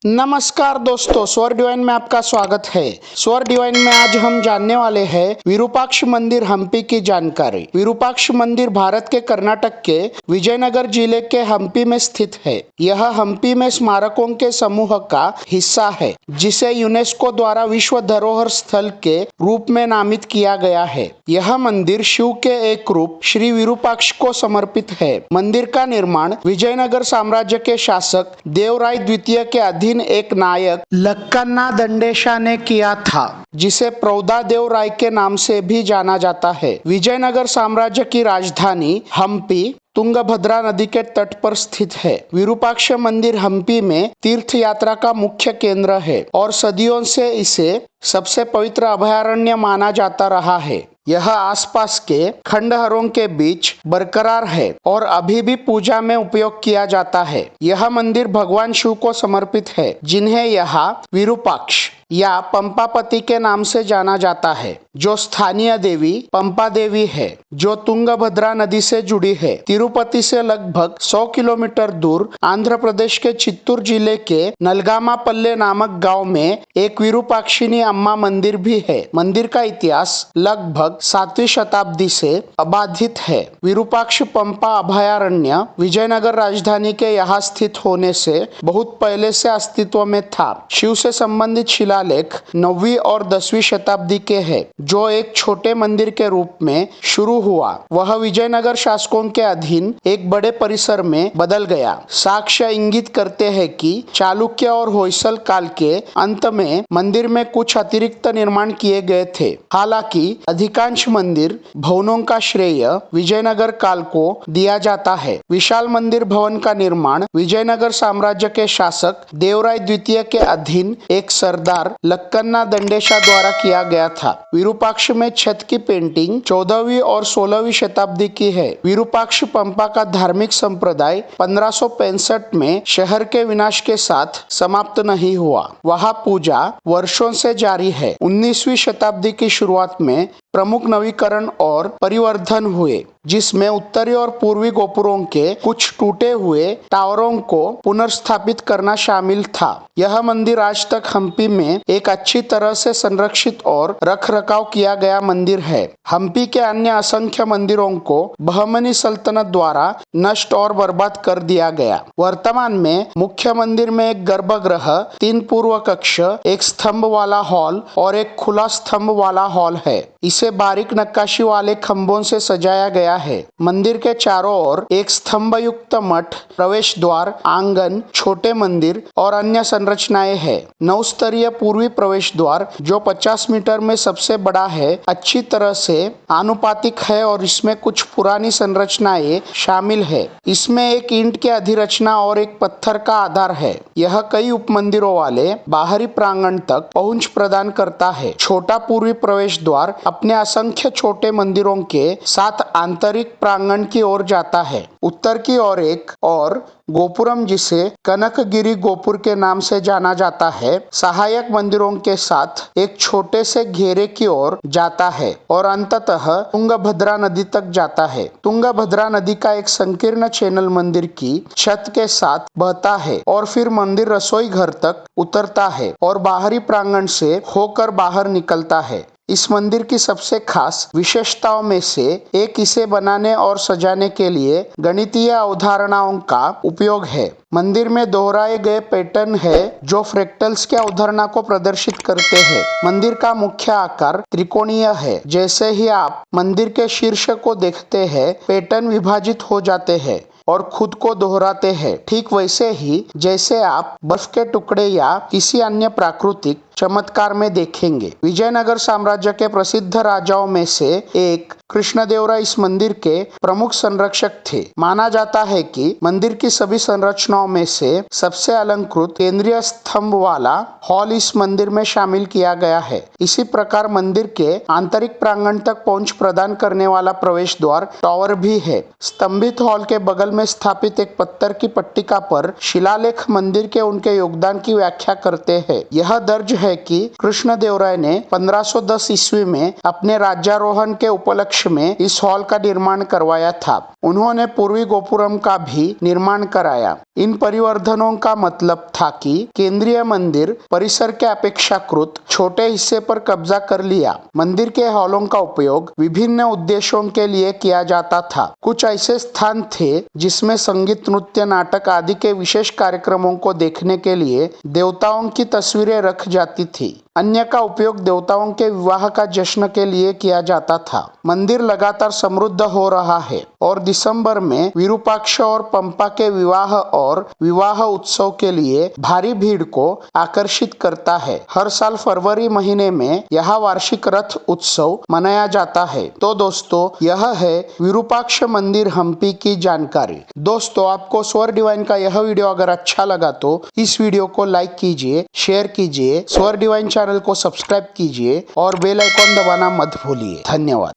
नमस्कार दोस्तों, स्वर डिवाइन में आपका स्वागत है। स्वर डिवाइन में आज हम जानने वाले हैं विरूपाक्ष मंदिर हम्पी की जानकारी। विरूपाक्ष मंदिर भारत के कर्नाटक के विजयनगर जिले के हम्पी में स्थित है। यह हम्पी में स्मारकों के समूह का हिस्सा है, जिसे यूनेस्को द्वारा विश्व धरोहर स्थल के रूप में नामित किया गया है। यह मंदिर शिव के एक रूप श्री विरूपाक्ष को समर्पित है। मंदिर का निर्माण विजयनगर साम्राज्य के शासक देवराय द्वितीय के अधीन एक नायक लक्कन्ना दंडेशा ने किया था, जिसे प्रौदादेव राय के नाम से भी जाना जाता है। विजयनगर साम्राज्य की राजधानी हम्पी तुंगभद्रा नदी के तट पर स्थित है। विरूपाक्ष मंदिर हम्पी में तीर्थ यात्रा का मुख्य केंद्र है और सदियों से इसे सबसे पवित्र अभयारण्य माना जाता रहा है। यह आसपास के खंडहरों के बीच बरकरार है और अभी भी पूजा में उपयोग किया जाता है। यह मंदिर भगवान शिव को समर्पित है, जिन्हें यहाँ विरूपाक्ष या पंपापति के नाम से जाना जाता है, जो स्थानीय देवी पंपा देवी है, जो तुंगभद्रा नदी से जुड़ी है। तिरुपति से लगभग 100 किलोमीटर दूर आंध्र प्रदेश के चित्तूर जिले के नलगामापल्ले नामक गांव में एक विरूपाक्षिनी अम्मा मंदिर भी है। मंदिर का इतिहास लगभग 7वीं शताब्दी से अबाधित है। विरूपाक्ष पंपा अभयारण्य विजयनगर राजधानी के यहाँ स्थित होने से बहुत पहले से अस्तित्व में था। शिव से संबंधित शिलालेख 9वीं और 10वीं शताब्दी के हैं, जो एक छोटे मंदिर के रूप में शुरू हुआ। वह विजयनगर शासकों के अधीन एक बड़े परिसर में बदल गया। साक्ष्य इंगित करते हैं कि चालुक्य और होयसल काल के अंत में मंदिर में कुछ अतिरिक्त निर्माण किए गए थे। हालांकि अधिकांश मंदिर भवनों का श्रेय विजयनगर काल को दिया जाता है। विशाल मंदिर भवन का निर्माण विजयनगर साम्राज्य के शासक देवराय द्वितीय के अधीन एक सरदार लक्कन्ना दंडेशा द्वारा किया गया था। विरूपाक्ष में छत की पेंटिंग 14वीं और 16वीं शताब्दी की है। विरूपाक्ष पंपा का धार्मिक संप्रदाय 1565 में शहर के विनाश के साथ समाप्त नहीं हुआ। वहाँ पूजा वर्षों से जारी है। 19वीं शताब्दी की शुरुआत में प्रमुख नवीकरण और परिवर्धन हुए, जिसमें उत्तरी और पूर्वी गोपुरों के कुछ टूटे हुए टावरों को पुनर्स्थापित करना शामिल था। यह मंदिर आज तक हम्पी में एक अच्छी तरह से संरक्षित और रखरखाव किया गया मंदिर है। हम्पी के अन्य असंख्य मंदिरों को बहमनी सल्तनत द्वारा नष्ट और बर्बाद कर दिया गया। वर्तमान में मुख्य मंदिर में एक गर्भगृह, 3 पूर्व कक्ष, एक स्तंभ वाला हॉल और एक खुला स्तंभ वाला हॉल है। इसे बारीक नक्काशी वाले खंभों से सजाया गया है। मंदिर के चारों ओर एक स्तंभ युक्त मठ, प्रवेश द्वार, आंगन, छोटे मंदिर और अन्य संरचनाएं हैं। 9 स्तरीय पूर्वी प्रवेश द्वार, जो 50 मीटर में सबसे बड़ा है, अच्छी तरह से आनुपातिक है और इसमें कुछ पुरानी संरचनाएं शामिल है। इसमें एक ईंट की अधिरचना और एक पत्थर का आधार है। यह कई उपमंदिरों वाले बाहरी प्रांगण तक पहुंच प्रदान करता है। छोटा पूर्वी प्रवेश द्वार अपने असंख्य छोटे मंदिरों के साथ आंतरिक प्रांगण की ओर जाता है। उत्तर की ओर एक और गोपुरम, जिसे कनकगिरी गोपुर के नाम से जाना जाता है, सहायक मंदिरों के साथ एक छोटे से घेरे की ओर जाता है और अंततः तुंगभद्रा नदी तक जाता है। तुंगभद्रा नदी का एक संकीर्ण चैनल मंदिर की छत के साथ बहता है और फिर मंदिर रसोई घर तक उतरता है और बाहरी प्रांगण से होकर बाहर निकलता है। इस मंदिर की सबसे खास विशेषताओं में से एक इसे बनाने और सजाने के लिए गणितीय अवधारणाओं का उपयोग है। मंदिर में दोहराए गए पैटर्न है, जो फ्रैक्टल्स की अवधारणा को प्रदर्शित करते हैं। मंदिर का मुख्य आकार त्रिकोणीय है। जैसे ही आप मंदिर के शीर्ष को देखते हैं, पैटर्न विभाजित हो जाते हैं और खुद को दोहराते हैं, ठीक वैसे ही जैसे आप बर्फ के टुकड़े या किसी अन्य प्राकृतिक चमत्कार में देखेंगे। विजयनगर साम्राज्य के प्रसिद्ध राजाओं में से एक कृष्णदेवराय इस मंदिर के प्रमुख संरक्षक थे। माना जाता है कि मंदिर की सभी संरचनाओं में से सबसे अलंकृत केंद्रीय स्तंभ वाला हॉल इस मंदिर में शामिल किया गया है। इसी प्रकार मंदिर के आंतरिक प्रांगण तक पहुंच प्रदान करने वाला प्रवेश द्वार टावर भी है। स्तंभित हॉल के बगल में स्थापित एक पत्थर की पट्टिका पर शिलालेख मंदिर के उनके योगदान की व्याख्या करते हैं। यह दर्ज है कि कृष्णदेवराय ने 1510 ईस्वी में अपने राज्यारोहण के उपलक्ष्य में इस हॉल का निर्माण करवाया था। उन्होंने पूर्वी गोपुरम का भी निर्माण कराया। इन परिवर्धनों का मतलब था कि केंद्रीय मंदिर परिसर के अपेक्षाकृत छोटे हिस्से पर कब्जा कर लिया। मंदिर के हॉलों का उपयोग विभिन्न उद्देश्यों के लिए किया जाता था। कुछ ऐसे स्थान थे जिसमें संगीत, नृत्य, नाटक आदि के विशेष कार्यक्रमों को देखने के लिए देवताओं की तस्वीरें रख जाती थी। अन्य का उपयोग देवताओं के विवाह का जश्न के लिए किया जाता था। मंदिर लगातार समृद्ध हो रहा है और दिसंबर में विरूपाक्ष और पंपा के विवाह और विवाह उत्सव के लिए भारी भीड़ को आकर्षित करता है। हर साल फरवरी महीने में यह वार्षिक रथ उत्सव मनाया जाता है। तो दोस्तों, यह है विरूपाक्ष मंदिर हम्पी की जानकारी। दोस्तों, आपको स्वर डिवाइन का यह वीडियो अगर अच्छा लगा तो इस वीडियो को लाइक कीजिए, शेयर कीजिए, स्वर डिवाइन चैनल को सब्सक्राइब कीजिए और बेल आइकॉन दबाना मत भूलिए। धन्यवाद।